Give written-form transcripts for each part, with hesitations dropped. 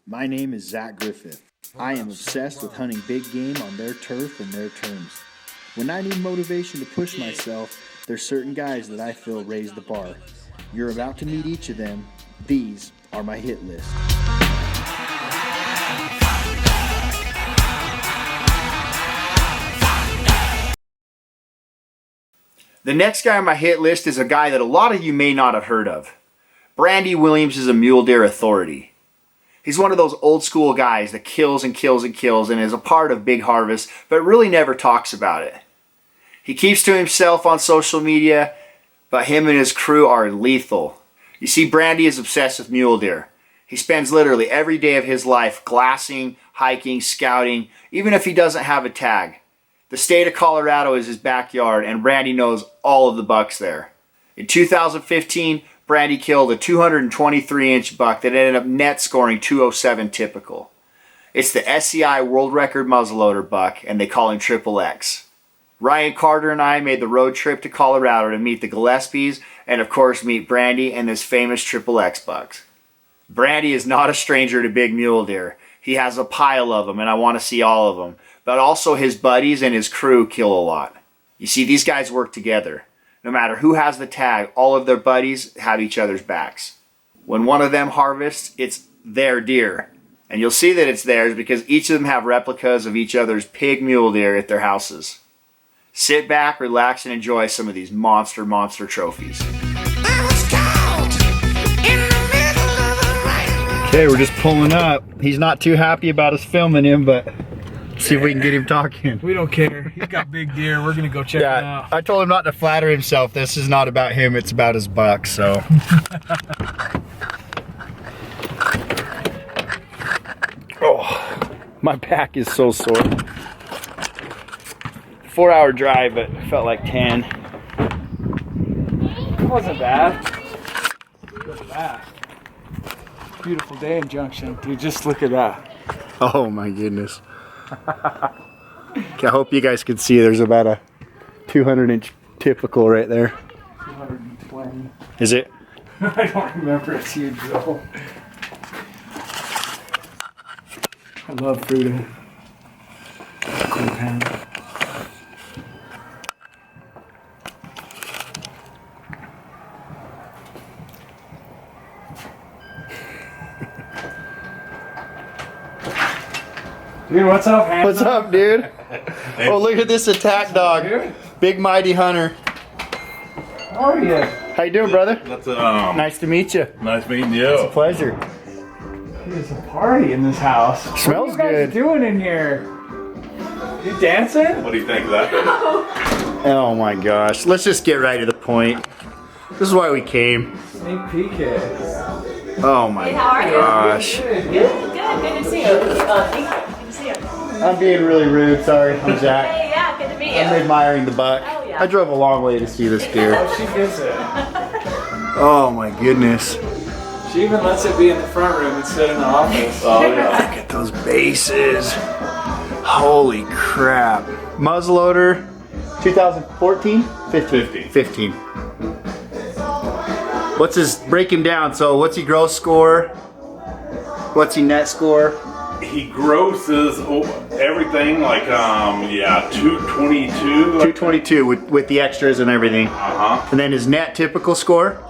My name is Zach Griffith. I am obsessed with hunting big game on their turf and their terms. When I need motivation to push myself, there's certain guys that I feel raise the bar. You're about to meet each of them. These are my hit list. The next guy on my hit list is a guy that a lot of you may not have heard of. Brandy Williams is a mule deer authority. He's one of those old school guys that kills and kills and kills and is a part of big harvests, but really never talks about it. He keeps to himself on social media, but him and his crew are lethal. You see, Brandy is obsessed with mule deer. He spends literally every day of his life glassing, hiking, scouting, even if he doesn't have a tag. The state of Colorado is his backyard, and Brandy knows all of the bucks there. In 2015, Brandy killed a 223-inch buck that ended up net scoring 207 typical. It's the SCI World Record muzzleloader buck, and they call him Triple X. Ryan Carter and I made the road trip to Colorado to meet the Gillespies, and of course meet Brandy and this famous Triple X bucks. Brandy is not a stranger to big mule deer. He has a pile of them, and I want to see all of them. But also his buddies and his crew kill a lot. You see, these guys work together. No matter who has the tag, all of their buddies have each other's backs. When one of them harvests, it's their deer. And you'll see that it's theirs because each of them have replicas of each other's pig mule deer at their houses. Sit back, relax, and enjoy some of these monster trophies. Okay, we're just pulling up. He's not too happy about us filming him, but see if we can get him talking. We don't care. He's got big deer. We're gonna go check him out. I told him not to flatter himself. This is not about him. It's about his buck. So. Oh, my back is so sore. 4-hour drive, but it felt like 10. It wasn't bad. It wasn't bad. Beautiful day in Junction, dude. Just look at that. Oh my goodness. Okay, I hope you guys can see there's about a 200-inch typical right there. 220. Is it? I don't remember. It's huge though. I love fruiting. Cool pan. Dude, what's up, handsome? What's up, dude? Oh, look at this attack dog. Big mighty hunter. How are you? How you doing, brother? That's Nice to meet you. nice meeting you. It's a pleasure. There's a party in this house. Smells what are you guys good. doing in here? You dancing? What do you think of that? Oh my gosh. Let's just get right to the point. This is why we came. Sneak peek it. Oh my gosh. Good to see you. Thank you. Good to see you. I'm being really rude. Sorry. I'm Zach. Hey, yeah, good to meet you. I'm admiring the buck. Oh, yeah. I drove a long way to see this deer. Oh, she gets it. Oh my goodness. She even lets it be in the front room instead of in the office. Oh yeah. Look at those bases. Holy crap. Muzzleloader, 2014? 15. 15. What's his, break him down. So what's he gross score? What's he net score? He grosses everything like 222. 222 with the extras and everything. And then his net typical score?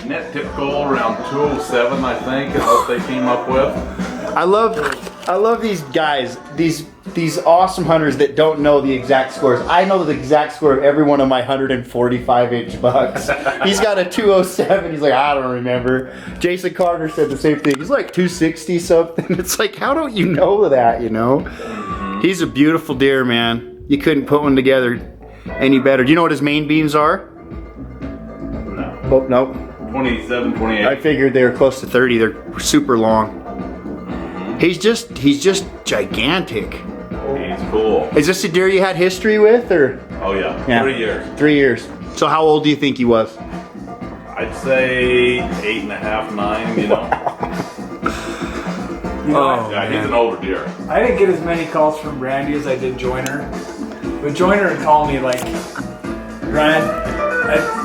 Net typical around 207, I think, is what they came up with. I love these guys, these awesome hunters that don't know the exact scores. I know the exact score of every one of my 145-inch bucks. He's got a 207. He's like, I don't remember. Jason Carter said the same thing. He's like 260 something. It's like, how don't you know that, you know? He's a beautiful deer, man. You couldn't put one together any better. Do you know what his main beams are? No. Oh, nope. 27, 28. I figured they were close to 30. They're super long. He's just gigantic. He's cool. Is this a deer you had history with, or? Oh yeah. 3 years. 3 years. So how old do you think he was? I'd say 8.5, 9. You know. Yeah, he's an older deer. I didn't get as many calls from Brandy as I did Joyner. But Joyner would call me like, Ryan,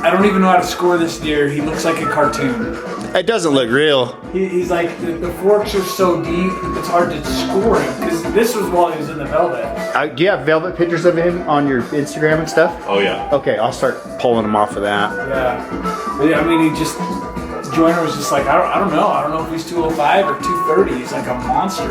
I don't even know how to score this deer. He looks like a cartoon. It doesn't look real. He's like, the forks are so deep, it's hard to score him. Because this was while he was in the velvet. Do you have velvet pictures of him on your Instagram and stuff? Oh yeah. Okay, I'll start pulling them off of that. Yeah. But, I mean, he just, Joyner was just like, I don't know. I don't know if he's 205 or 230. He's like a monster.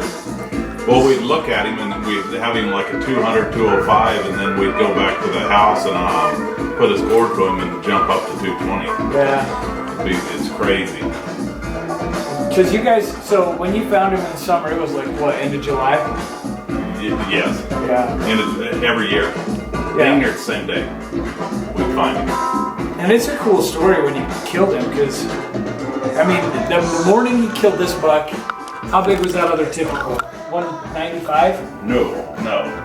Well, we'd look at him and we'd have him like a 200, 205, and then we'd go back to the house and put a score to him and jump up to 220. Yeah. It's crazy. Because you guys, so when you found him in the summer, it was like, what, end of July? Yes. Yeah. And every year. Being here the same day, we'd find him. And it's a cool story when you killed him, because, I mean, the morning he killed this buck, how big was that other typical? 195? No.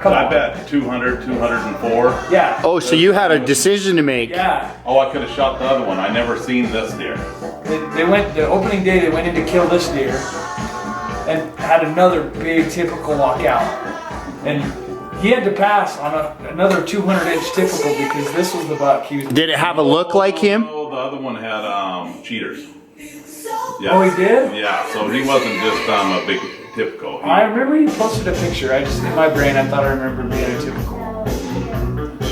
Come I on. bet 200, 204. Yeah. Oh, so you had a decision to make. Yeah. Oh, I could have shot the other one. I never seen this deer. They went, the opening day, they went in to kill this deer and had another big typical walk out. And he had to pass on another 200-inch typical because this was the buck he was. Did it have a look like him? Oh, the other one had cheaters. Yeah. Oh, he did? Yeah, so he wasn't just a big typical. I remember you posted a picture. I just, in my brain, I thought I remembered being a typical.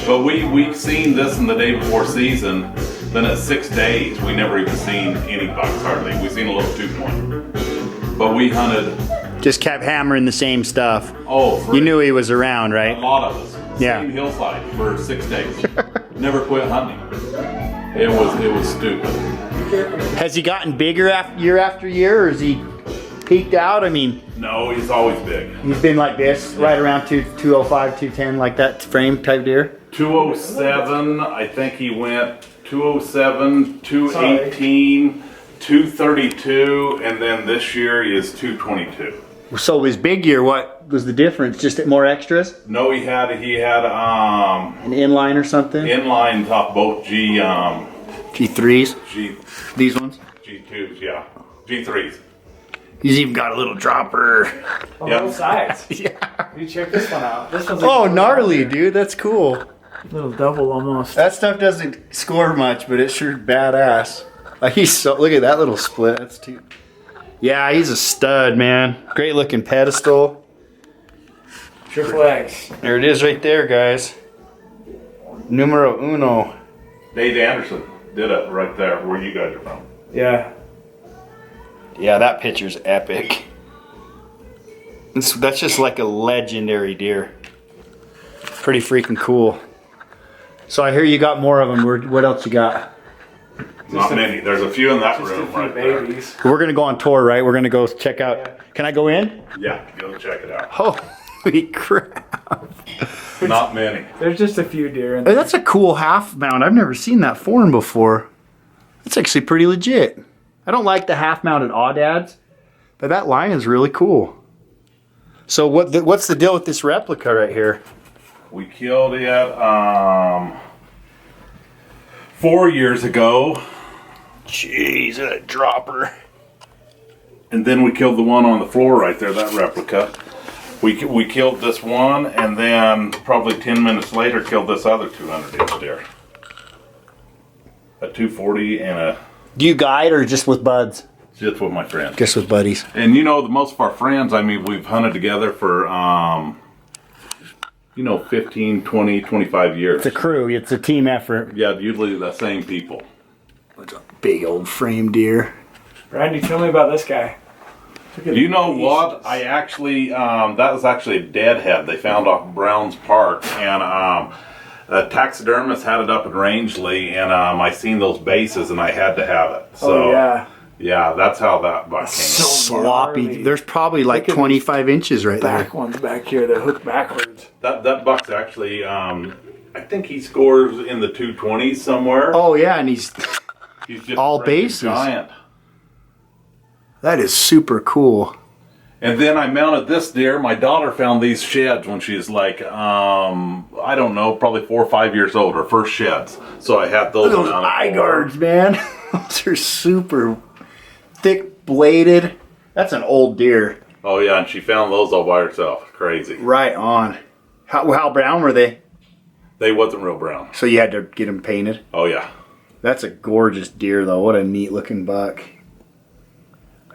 But we seen this in the day before season. Then at 6 days, we never even seen any bucks hardly. We seen a little 2-point. But we hunted. Just kept hammering the same stuff. Oh, You knew he was around, right? a lot of us. Yeah. Same hillside for 6 days. Never quit hunting. It was stupid. Has he gotten bigger year after year, or has he peaked out? I mean, No, he's always big. he's been like this, right around 205, 210, like that frame type deer. 207, I think he went 207, 218, 232, and then this year he is 222. So his big year, what was the difference? Just more extras? No, he had An inline or something? inline top both G3s? These ones? G2s, yeah. G3s. He's even got a little dropper. On Yep. both sides. Yeah. You check this one out. This one's Oh, gnarly, dude. That's cool. Little double almost. That stuff doesn't score much, but it's sure badass. Like look at that little split. That's too. Yeah, he's a stud, man. Great looking pedestal. Triple X. There it is right there, guys. Numero uno. Dave Anderson did it right there where you guys are from. Yeah. Yeah, that picture's epic. That's just like a legendary deer. Pretty freaking cool. So I hear you got more of them. What else you got? Not many. There's a few in that Just a room few right there. babies. We're gonna go on tour, right? We're gonna go check out. Yeah. Can I go in? Yeah, go check it out. Holy crap! Not many. There's just a few deer in Hey, there. that's a cool half mount. I've never seen that form before. That's actually pretty legit. I don't like the half mounted awdads, but that lion's really cool. So what's the deal with this replica right here? We killed it 4 years ago, Jeez, that dropper. and then we killed the one on the floor right there, that replica. We killed this one, and then probably 10 minutes later killed this other 200-inch deer. A 240 and a Do you guide or just with buds? just with my friends. Just with buddies. And you know, the most of our friends, I mean, we've hunted together for 15, 20, 25 years. It's a crew. It's a team effort. Yeah, usually the same people. It's a big old frame deer. Randy, tell me about this guy. Look at You know these. what? I actually, that was actually a deadhead they found off Browns Park, and a taxidermist had it up in Rangeley, and I seen those bases, and I had to have it. So, Oh, yeah. yeah, that's how that buck came. So So sloppy. gnarly. There's probably like Look at 25 inches right Back there. ones back here that hook backwards. That buck's actually, I think he scores in the 220s somewhere. Oh yeah, and he's He's just all a freaking bases. giant. that is super cool. And then I mounted this deer. My daughter found these sheds when she was like, I don't know, probably 4 or 5 years old, her first sheds. So I had those Look at those mounted eye for her. guards, man. Those are super thick bladed. That's an old deer. Oh yeah, and she found those all by herself. Crazy. Right on. How brown were they? They wasn't real brown. So you had to get them painted. Oh yeah. That's a gorgeous deer, though. What a neat looking buck.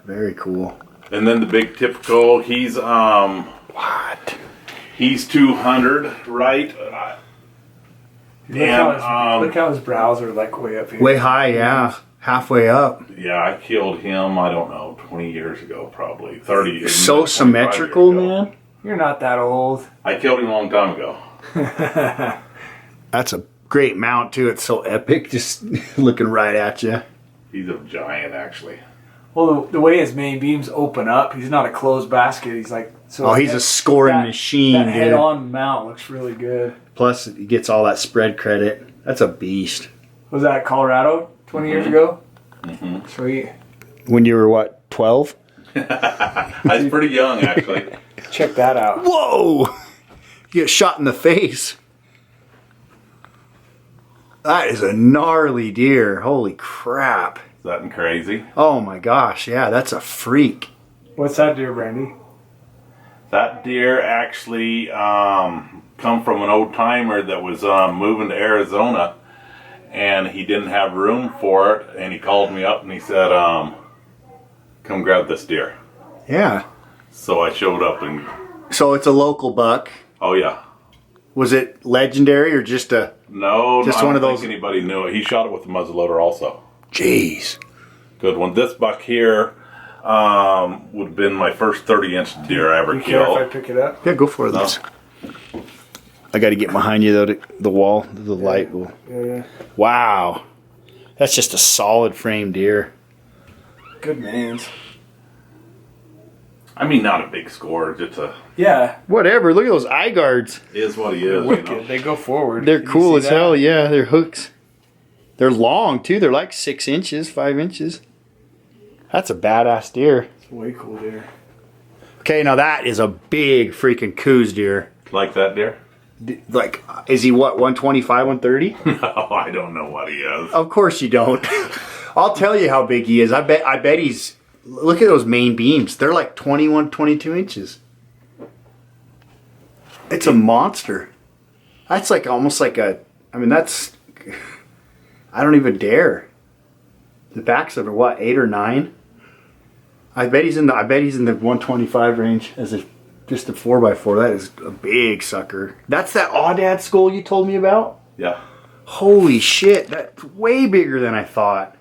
Very cool. And then the big typical, he's What? he's 200, right? Look how his brows are like way up here. Way high, yeah. Halfway up. Yeah, I killed him, I don't know, 20 years ago, probably 30 years. So 25 symmetrical, years ago. man. You're not that old. I killed him a long time ago. That's a great mount too. It's so epic, just looking right at you. He's a giant, actually. Well, the way his main beams open up, he's not a closed basket. He's like so. Oh, he's a scoring machine, That dude. head-on mount looks really good. Plus, he gets all that spread credit. That's a beast. Was that Colorado 20 years ago? Mm-hmm. Sweet. When you were what, 12? I was pretty young, actually. Check that out. Whoa! You get shot in the face. That is a gnarly deer. Holy crap. Is that crazy? Oh my gosh, yeah, that's a freak. What's that deer, Brandy? That deer actually come from an old timer that was moving to Arizona, and he didn't have room for it, and he called me up and he said, come grab this deer. Yeah. So I showed up and, So it's a local buck. oh yeah. Was it legendary or just a... No, Just I don't one of think those- anybody knew it. He shot it with a muzzleloader also. Jeez. Good one. This buck here would have been my first 30-inch deer I ever You care if I killed. pick it up? Yeah, go for it. Let's- I got to get behind you, though, the wall, the light will... Yeah. Wow. That's just a solid frame deer. Good mains. I mean, not a big score, just a Yeah. Whatever, look at those eye guards. is what he is. You Wicked. know? They go forward. They're Did you cool see as that? hell, yeah. They're hooks. They're long, too. They're like 6 inches, 5 inches. That's a badass deer. It's a way cool deer. Okay, now that is a big freaking coos deer. Like that deer? Like, is he what, 125, 130? No, I don't know what he is. Of course you don't. I'll tell you how big he is. I bet he's... Look at those main beams. They're like 21, 22 inches. It's a monster. That's like almost like a... I mean, that's... I don't even dare. The backs of are what, 8 or 9? I bet he's in the 125 range as a just a 4x4. That is a big sucker. That's that Audad skull you told me about? Yeah. Holy shit, that's way bigger than I thought.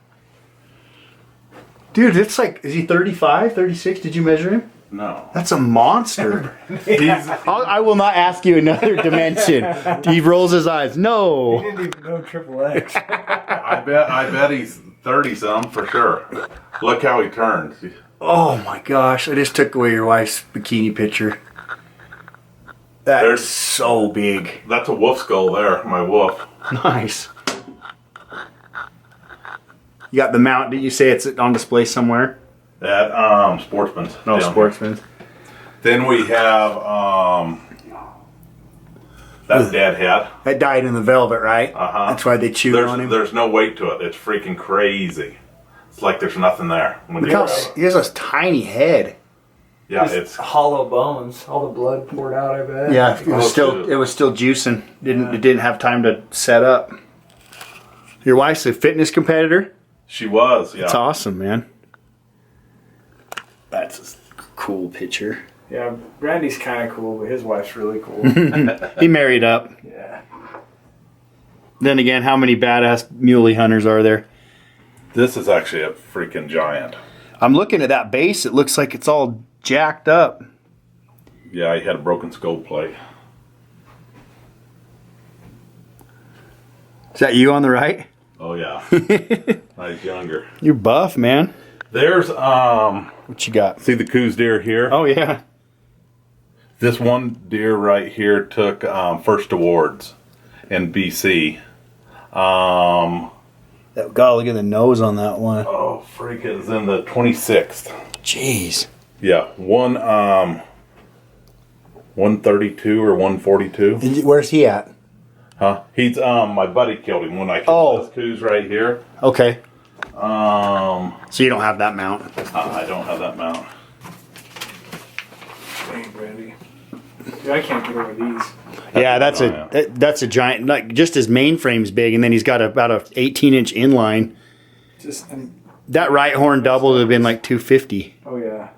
Dude, it's like, is he 35, 36? Did you measure him? No. That's a monster. He's, I will not ask you another dimension. He rolls his eyes. He No. didn't even know Triple X. I bet he's 30-some for sure. Look how he turns. Oh my gosh, I just took away your wife's bikini picture. That There's- is so big. That's a wolf skull there, my wolf. Nice. You got the mount, did you say it's on display somewhere? At Sportsman's. No, down Sportsman's. here. Then we have that dead head. That died in the velvet, right? Uh-huh. That's why they chewed on him. There's no weight to it. It's freaking crazy. It's like there's nothing there when Look you how grab it. he has a tiny head. Yeah, Just it's hollow bones. All the blood poured out, I bet. Yeah, it was Oh, still juicing. It didn't have time to set up. Your wife's a fitness competitor? she was. Yeah. It's awesome, man. That's a cool picture. Yeah, Brandy's kind of cool, but his wife's really cool. He married up. Yeah. Then again, how many badass muley hunters are there? This is actually a freaking giant. I'm looking at that base. It looks like it's all jacked up. Yeah, he had a broken skull plate. Is that you on the right? Oh yeah. I was younger. You're buff, man. There's What you got? see the coos deer here? Oh, yeah. This one deer right here took first awards in BC. God, look at the nose on that one. Oh freak, it was in the 26th. Jeez. Yeah, 132 or 142. Where's he at? Huh? He's my buddy killed him when I Oh. killed this coos right here. Okay. I So you don't have that mount. don't have that mount. Dang, Brandy. Dude, I can't get over these. Yeah, that's a giant. Like just his mainframe's big, and then he's got about a 18-inch inline. Just, and That right horn double would have been like 250. Oh yeah.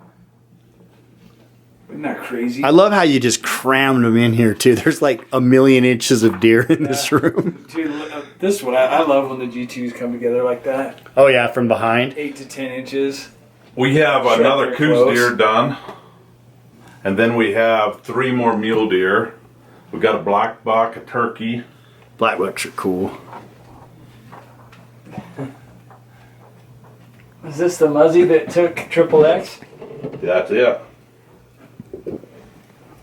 Isn't that crazy? I love how you just crammed them in here too. There's like 1,000,000 inches of deer in this room. Dude, this one, I love when the G2s come together like that. Oh yeah, from behind. 8 to 10 inches. We have Shred another their coos clothes. deer done. And then we have 3 more mule deer. We've got a black buck, a turkey. Black bucks are cool. Is this the Muzzy that took Triple X? That's it.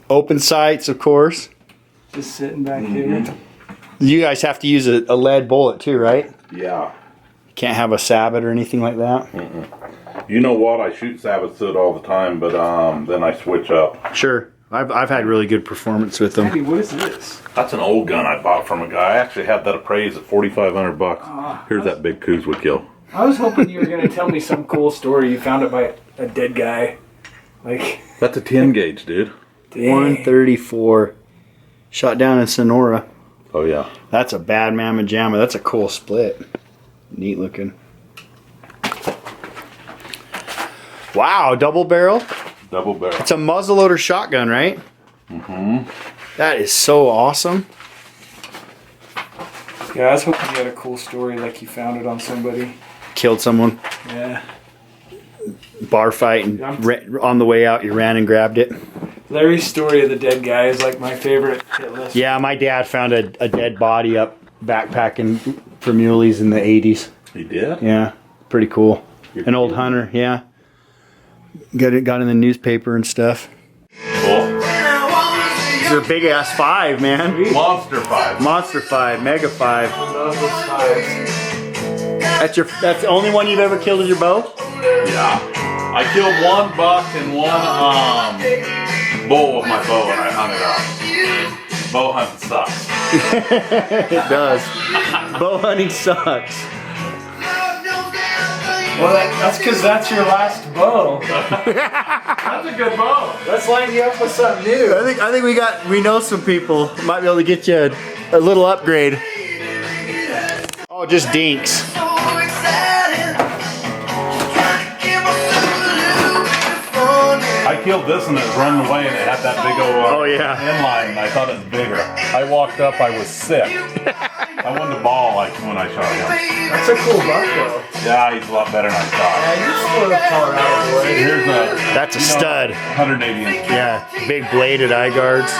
Open sights, of course. Just sitting back here. You guys have to use a lead bullet too, right? Yeah. Can't have a sabot or anything like that. You know what? I shoot Sabbath soot all the time, but then I switch up. Sure. I've had really good performance with them. Hey, what is this? That's an old gun I bought from a guy. I actually had that appraised at $4,500. Here's that big coos we kill. I was hoping you were going to tell me some cool story. You found it by a dead guy. Like, That's a 10 gauge, dude. dang. 134. Shot down in Sonora. Oh yeah. That's a bad mamma jamma. That's a cool split. Neat looking. Wow, double barrel. Double barrel. It's a muzzleloader shotgun, right? That is so awesome. Yeah, I was hoping you had a cool story like you found it on somebody. Killed someone. Yeah. Bar fight and on the way out you ran and grabbed it. Larry's story of the dead guy is like my favorite hit list. Yeah, my dad found a dead body up backpacking for muleys in the 80s. He did? Yeah, pretty cool. You're An old kidding. hunter, yeah. Got in the newspaper and stuff. Cool. It's a big ass 5, man. Monster 5. Monster 5, Mega 5. Love those fives. That's the only one you've ever killed with your bow? Yeah. I killed 1 buck and 1 bull with my bow and I hung it up. Bow hunting sucks. It does. Bow hunting sucks. Well, that's because that's your last bow. That's a good bow. Let's line you up with something new. I think we know some people might be able to get you a little upgrade. Oh, just dinks. I killed this and it was running away and it had that big old Oh, yeah. inline. I thought it was bigger. I walked up, I was sick. I wanted to bawl like when I shot him. That's a cool buck, though. Yeah, he's a lot better than I thought. Yeah, you're still a Colorado boy. Here's a That's a stud. 180 inch. Yeah, big bladed eye guards.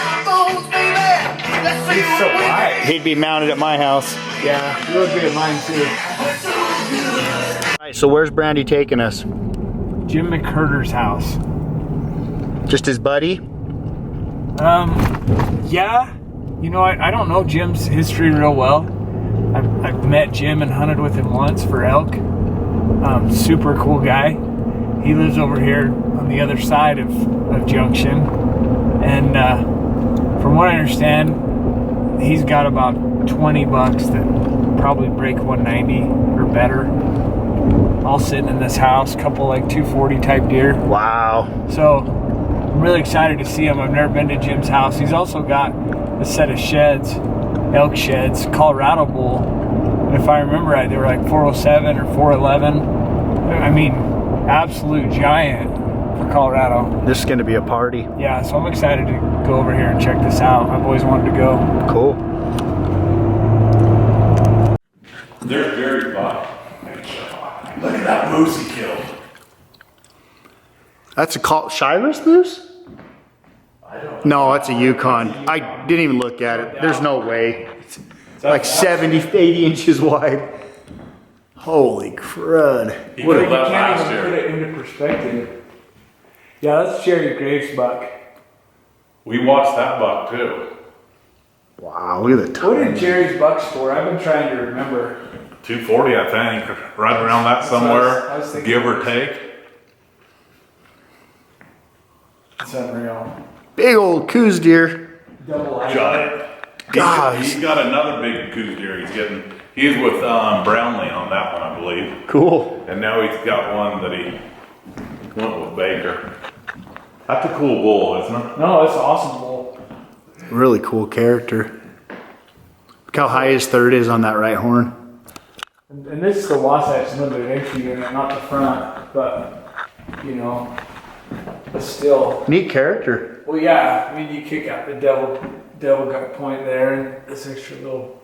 He's so wide. He'd be mounted at my house. Yeah, you would be in mine, too. All right, so where's Brandy taking us? Jim McHurder's house. Just his buddy? Yeah. You know, I don't know Jim's history real well. I've met Jim and hunted with him once for elk. Super cool guy. He lives over here on the other side of Junction. And from what I understand, he's got about 20 bucks that probably break 190 or better. All sitting in this house, couple like 240 type deer. Wow. So I'm really excited to see him. I've never been to Jim's house. He's also got a set of sheds, elk sheds, Colorado bull. And if I remember right, they were like 407 or 411. I mean, absolute giant for Colorado. This is going to be a party. Yeah, so I'm excited to go over here and check this out. I've always wanted to go. Cool. There's Gary's body. Look at that moose he killed. That's a Shiloh's moose? No, that's a Yukon. I didn't even look at it. There's no way. It's like 70, 80 inches wide. Holy crud. He You killed that can't last even put year. it into perspective. Yeah, that's Jerry Graves' buck. We watched that buck too. Wow, look at the What did time. Jerry's buck score? I've been trying to remember. 240, I think, right around that what I somewhere, was thinking. give or take. It's unreal. Big old coos deer. Double eye. Giant. Gosh. He's got another big coos deer. He's with Brownlee on that one, I believe. Cool. And now he's got one that he went with Baker. That's a cool bull, isn't it? No, it's awesome bull. Really cool character. Look how high his third is on that right horn. And this is the Wasatch Limited entry unit, not the front, but, you know, but still. Neat character. Well, yeah, I mean, you kick out the devil gut point there, and this extra little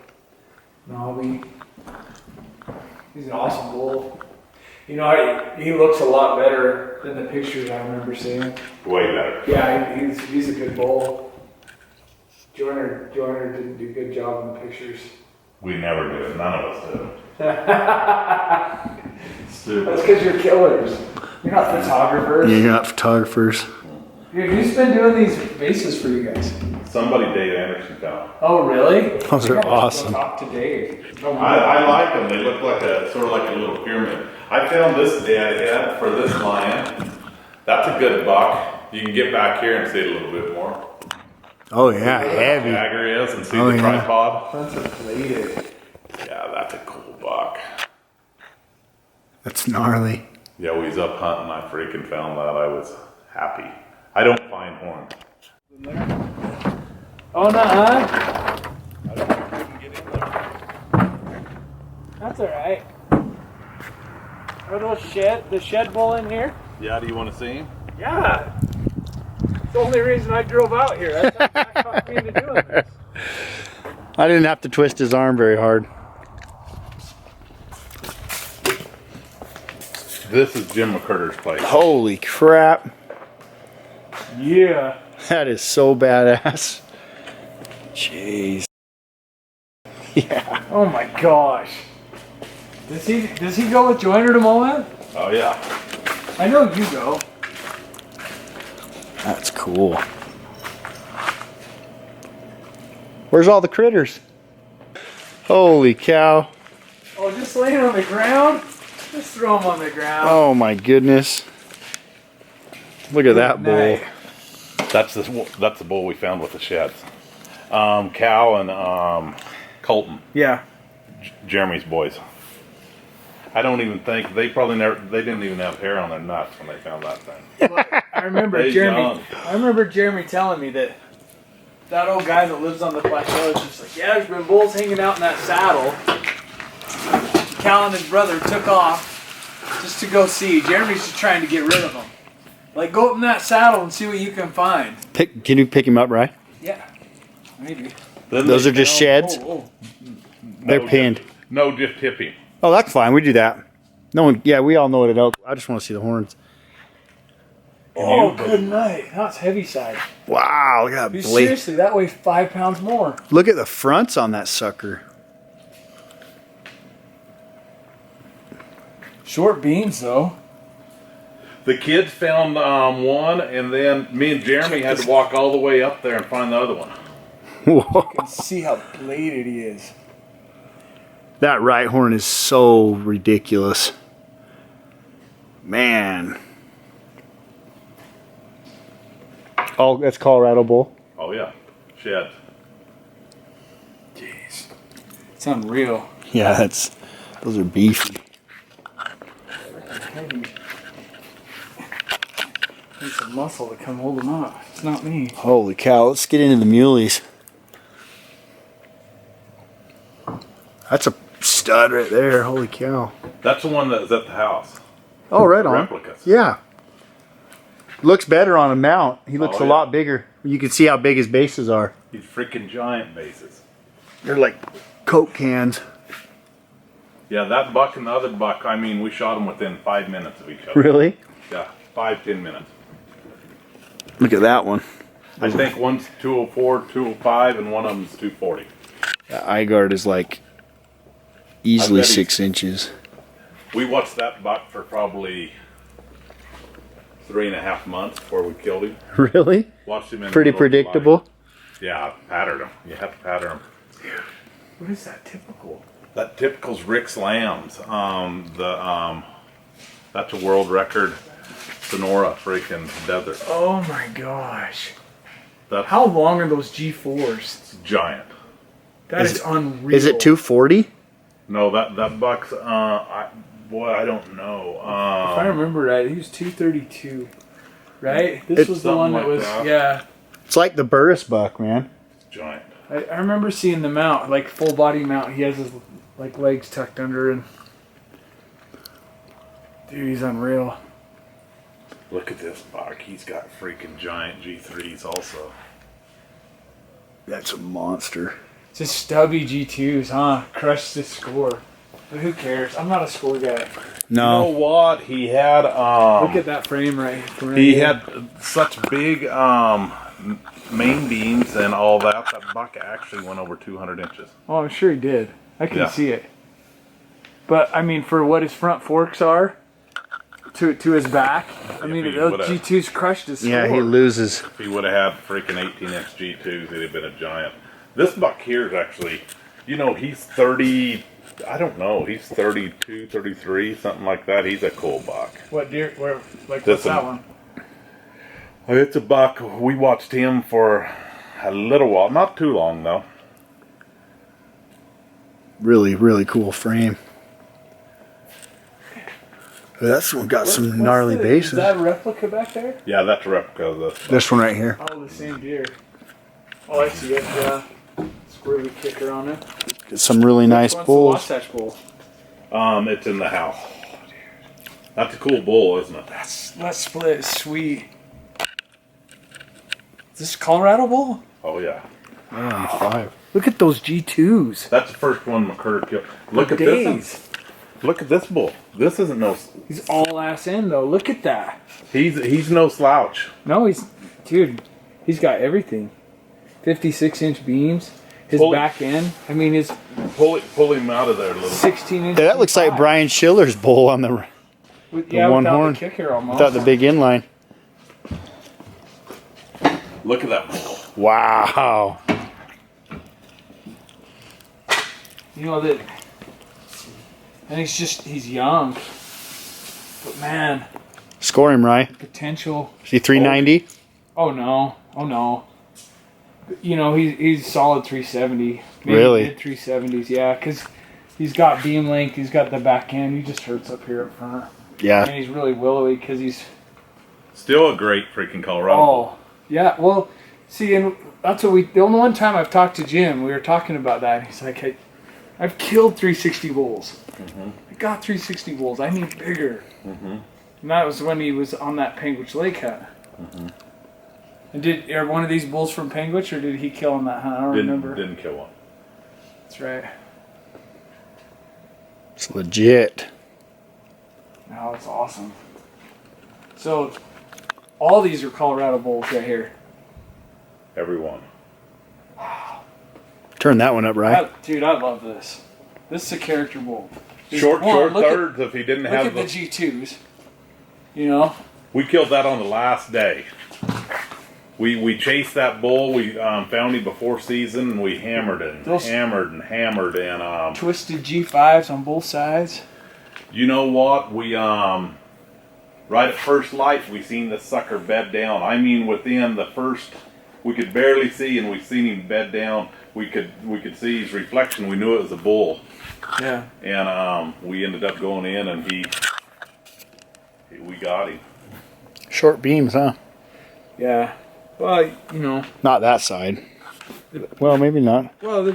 knobby. He's an awesome bull. You know, he looks a lot better than the pictures I remember seeing. Way better. Yeah, he's a good bull. Joyner didn't do a good job in the pictures. We never did. None of us did. Stupid. That's because you're killers. You're not photographers. You're not photographers. Dude, who's been doing these bases for you guys? Somebody Dave Anderson found. Oh, really? Those are awesome. Talk to Dave. I like them. They look like sort of like a little pyramid. I found this dad head for this lion. That's a good buck. You can get back here and see it a little bit more. Oh yeah, heavy. Dagger is and see Oh, the yeah. tripod. That's a plated. Yeah, that's a cool buck. That's gnarly. Yeah, we was up hunting. I freaking found that. I was happy. I don't find horns. Oh, no, I don't think we can get in there. That's all right. Are those the shed bull in here? Yeah, do you want to see him? Yeah. It's the only reason I drove out here. That's how Jack talked me into doing this. I didn't have to twist his arm very hard. This is Jim McCurder's place. Holy crap. Yeah. That is so badass. Jeez. Yeah. Oh my gosh. Does he go with Joyner to Moab? Oh yeah. I know you go. That's cool. Where's all the critters? Holy cow. Oh, just laying on the ground? Just throw them on the ground. Oh my goodness. Look at that bull. That's the bull we found with the sheds. Cal and Colton, Yeah. Jeremy's boys. I don't even think they didn't even have hair on their nuts when they found that thing. Well, I remember They Jeremy. young. I remember Jeremy telling me that old guy that lives on the plateau is just like, yeah, there's been bulls hanging out in that saddle. Cal and his brother took off just to go see. Jeremy's just trying to get rid of them. Like, go up in that saddle and see what you can find. Can you pick him up, right? Yeah, maybe. Those are just sheds? Oh. They're pinned. No, just tipping. Oh, that's fine. We do that. No one, yeah, we all know what it is. I just want to see the horns. Oh, good night. That's heavy side. Wow, look at that Dude, blade. seriously, that weighs 5 pounds more. Look at the fronts on that sucker. Short beans, though. The kids found one, and then me and Jeremy had to walk all the way up there and find the other one. Whoa. See how bladed he is. That right horn is so ridiculous. Man. Oh, that's Colorado bull. Oh yeah, sheds. Jeez. It's unreal. Yeah, those are beefy. Heavy. Need some muscle to come hold them up. It's not me. Holy cow, let's get into the muleys. That's a stud right there, holy cow. That's the one that was at the house. Oh, right on. Replicas. Yeah. Looks better on a mount. He looks Oh, a yeah. lot bigger. You can see how big his bases are. These freaking giant bases. They're like Coke cans. Yeah, that buck and the other buck, I mean, we shot them within 5 minutes of each other. Really? Yeah, 5-10 minutes. Look at that one. I think one's 204, 205, and one of them's 240. That eye guard is like easily I bet 6 inches. We watched that buck for probably 3.5 months before we killed him. Really? Watched him in Pretty the middle of the predictable. light. Yeah, pattered him. You have to patter him. What is that typical? That typical's Rick's Lambs. That's a world record Sonora freaking desert. Oh my gosh. That's How long are those G4s? giant. That Is is it- unreal. Is it 240? No, that buck's I don't know. If I remember right, he was 232. Right? This was the something one that like was, that. yeah. It's like the Burris buck, man. Giant. I remember seeing the mount, like full body mount. He has his like legs tucked under, and dude, he's unreal. Look at this buck. He's got freaking giant G3s also. That's a monster. Just stubby G2s, huh? Crushed the score. But who cares? I'm not a score guy. No. You know what? He had Look at that frame right he here. had such big main beams and all that. That buck actually went over 200 inches. Oh, I'm sure he did. I can Yeah. see it. But I mean, for what his front forks are to his back, I mean, he those would've- G2s crushed his score. Yeah, he loses. If he would have had freaking 18-inch G2s, he'd have been a giant. This buck here is actually, you know, he's 30, I don't know, he's 32, 33, something like that. He's a cool buck. What deer? Where? Like This what's that one. one? It's a buck. We watched him for a little while, not too long though. Really, really cool frame. That's one got some What's gnarly the- bases. Is that a replica back there? Yeah, that's a replica of this buck. This one right here. Oh, the same deer. Oh, I see it. Yeah. Squirrely kicker on it. Get some really nice What's bulls. The Wasatch Bull? It's in the house. That's a cool bull, isn't it? That split is sweet. Is this Colorado Bull? Oh yeah. Yeah, 5. Look at those G2s. That's the first one McCurd killed. Look at days. this one. Look at this bull. This isn't no. He's all ass in though. Look at that. He's no slouch. No, dude, he's got everything. 56-inch beams. His Pull it. back end. I mean, his Pull him out of there a little. 16-inch. Yeah, that looks like Brian Schiller's bull on the yeah, one without horn. the kicker almost. without the big inline. Look at that bull. Wow. You know that. And he's young. But man, Score him, Ryan. potential. Is he 390? Oh no. You know, he's solid 370. Maybe Really? mid 370s, yeah, because he's got beam length, he's got the back end, he just hurts up here up front. Yeah. And he's really willowy because he's. Still a great freaking Colorado bull. Oh, yeah, well, see, and that's what the only one time I've talked to Jim, we were talking about that. He's like, hey, I've killed 360 bulls. I got 360 bulls, I need bigger. And that was when he was on that Panguitch Lake hunt. And are one of these bulls from Panguitch, or did he kill on that hunt? I don't remember. Didn't kill one. That's right. It's legit. No, it's awesome. So, all these are Colorado bulls right here. Everyone. Turn that one up, Ryan. Dude, I love this. This is a character bull. Short look thirds if he didn't Look have at the G2s. You know? We killed that on the last day. We chased that bull. We found him before season, and we hammered it, hammered, and Twisted G5s on both sides. you know what? We right at first light, we seen this sucker bed down. I mean, within the first, we could barely see, and we seen him bed down. We could see his reflection. We knew it was a bull, Yeah. and we ended up going in, and we got him. Short beams, huh? Yeah. Well, you know. Not that side. Well, maybe not. Well, the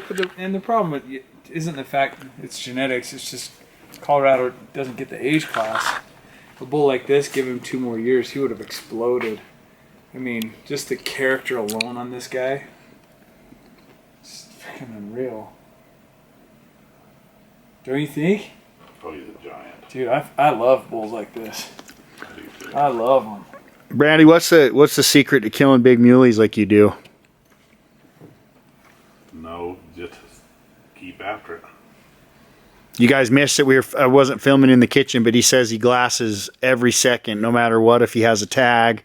problem with it isn't the fact it's genetics. It's just Colorado doesn't get the age class. A bull like this, give him 2 more years, he would have exploded. I mean, just the character alone on this guy. It's freaking unreal. Don't you think? Oh, he's a giant. Dude, I love bulls like this. I do too. I love them. Brandy, what's the secret to killing big muleys like you do? No, just keep after it. You guys missed it. I wasn't filming in the kitchen, but he says he glasses every second, no matter what. If he has a tag,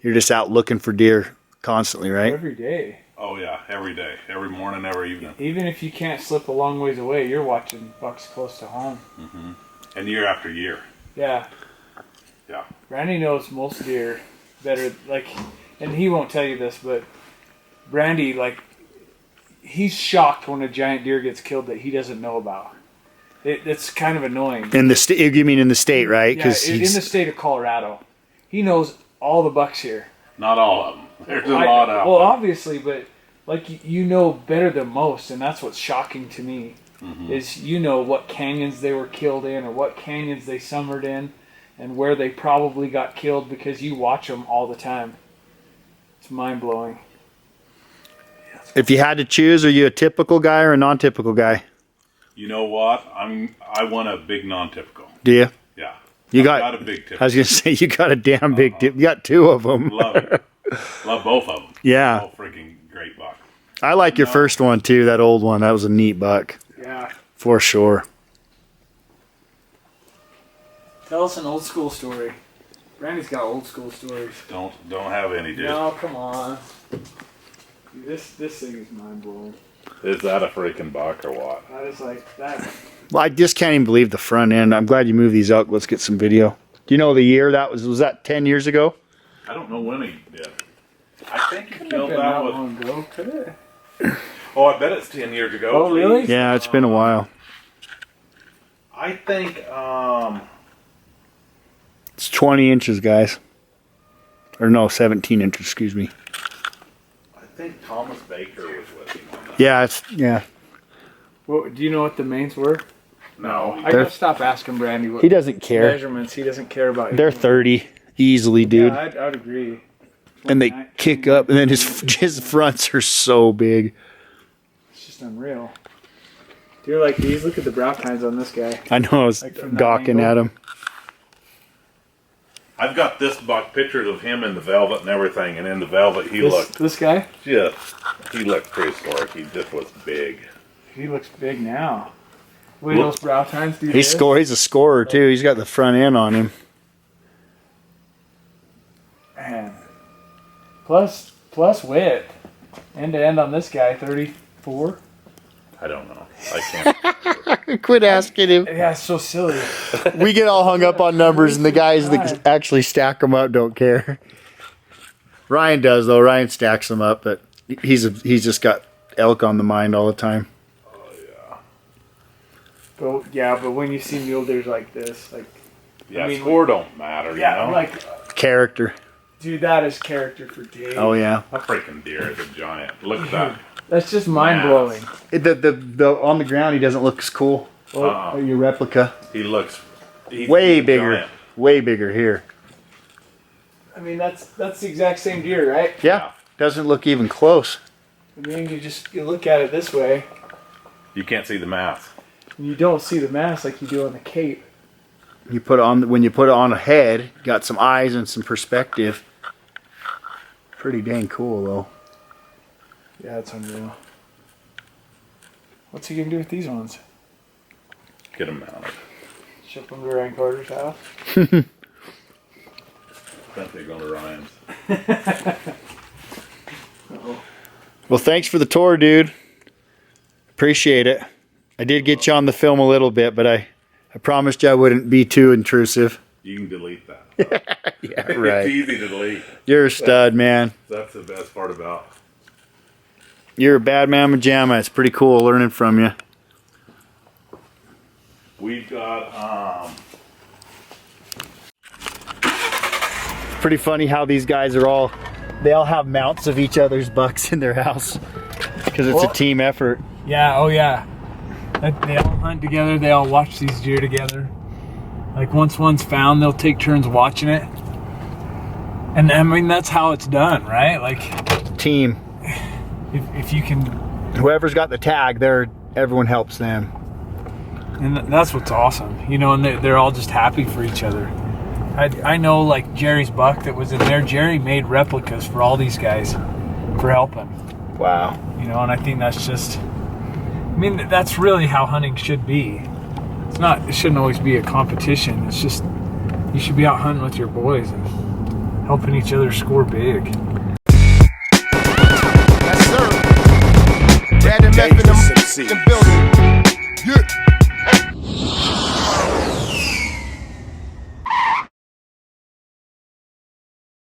you're just out looking for deer constantly, right? Every day. Oh yeah, every day, every morning, every evening, Even if you can't slip a long ways away, you're watching bucks close to home. and year after year. Yeah. Yeah. Brandy knows most deer better, like, and he won't tell you this, but Brandy, like, he's shocked when a giant deer gets killed that he doesn't know about. It's kind of annoying. In the state, you mean in the state, right? Yeah, in the state of Colorado, he knows all the bucks here. Not all of them. There's a lot out Well, there. obviously, but like you know better than most, and that's what's shocking to me. is you know what canyons they were killed in or what canyons they summered in and where they probably got killed because you watch them all the time. It's mind-blowing. If you had to choose, are you a typical guy or a non-typical guy? You know what? I want a big non-typical. Do you? Yeah. You I've got a big typical. I was gonna say you got a damn big tip. You got two of them. Love it. Love both of them. Yeah. All freaking great buck. I like your first one too. That old one. That was a neat buck. Yeah. For sure. Tell us an old school story. Brandy's got old school stories. Don't have any, dude. No, come on. This thing is mind-blowing. Is that a freaking buck or what? I was like, that. Well, I just can't even believe the front end. I'm glad you moved these out. Let's get some video. Do you know the year that was? Was that 10 years ago? I don't know when he did. I think he Couldn't killed have been that that with. long ago, could it? Oh, I bet it's 10 years ago. Oh, really? Yeah, it's been a while. I think. It's 20 inches, guys. Or no, 17 inches. Excuse me. I think Thomas Baker was with him on that. Yeah. Well, do you know what the mains were? No. I gotta stop asking Brandy what He doesn't care. measurements. He doesn't care about. They're 30 easily, dude. Yeah, I'd agree. And they kick up, and then his fronts are so big. It's just unreal. Deer like these, look at the brow tines on this guy. I know. I was Like from that gawking angle. at him. I've got this buck pictures of him in the velvet and everything, and in the velvet he looked This guy? he looked prehistoric. He just was big. He looks big now. Wait, those brow tines do He's this? He's a scorer too. He's got the front end on him. Man. Plus width. End to end on this guy, 34. I don't know. I can't. Quit asking him. Yeah, it's so silly. We get all hung up on numbers, and the guys that actually stack them up don't care. Ryan does though. Ryan stacks them up, but he's just got elk on the mind all the time. But when you see mule deers like this, like Yeah, I mean, score don't matter. You know? like Character. dude, that is character for days. Oh yeah. a freaking deer is a giant. Look at that. That's just mind blowing. The on the ground he doesn't look as cool. Uh-uh. Your replica. He looks Way bigger. giant. Way bigger here. I mean, that's the exact same deer, right? Yeah. Doesn't look even close. I mean, you look at it this way, You can't see the mass. and you don't see the mass like you do on the Cape. You put it on when you put it on a head, got some eyes and some perspective. Pretty dang cool though. Yeah, it's unreal. What's he gonna do with these ones? Get them mounted. Ship them to Ryan Carter's house? I think they're going to Ryan's. Well, thanks for the tour, dude. Appreciate it. I did get you on the film a little bit, but I promised you I wouldn't be too intrusive. You can delete that. Yeah, It's right. easy to delete. You're a stud, man. That's the best part about. You're a bad mamma jamma. It's pretty cool learning from you. We've got Pretty funny how these guys are they all have mounts of each other's bucks in their house because it's a team effort. Yeah. Oh yeah. They all hunt together. They all watch these deer together. Like once one's found, they'll take turns watching it. And I mean, that's how it's done, right? Like Team. if you can, Whoever's got the tag, everyone helps them. and that's what's awesome, you know. And they're all just happy for each other. I know, like Jerry's buck that was in there. Jerry made replicas for all these guys for helping. Wow. You know, and I think that's just, I mean, that's really how hunting should be. It shouldn't always be a competition. It's just, you should be out hunting with your boys and helping each other score big. Yes, sir. Dad and Meth in them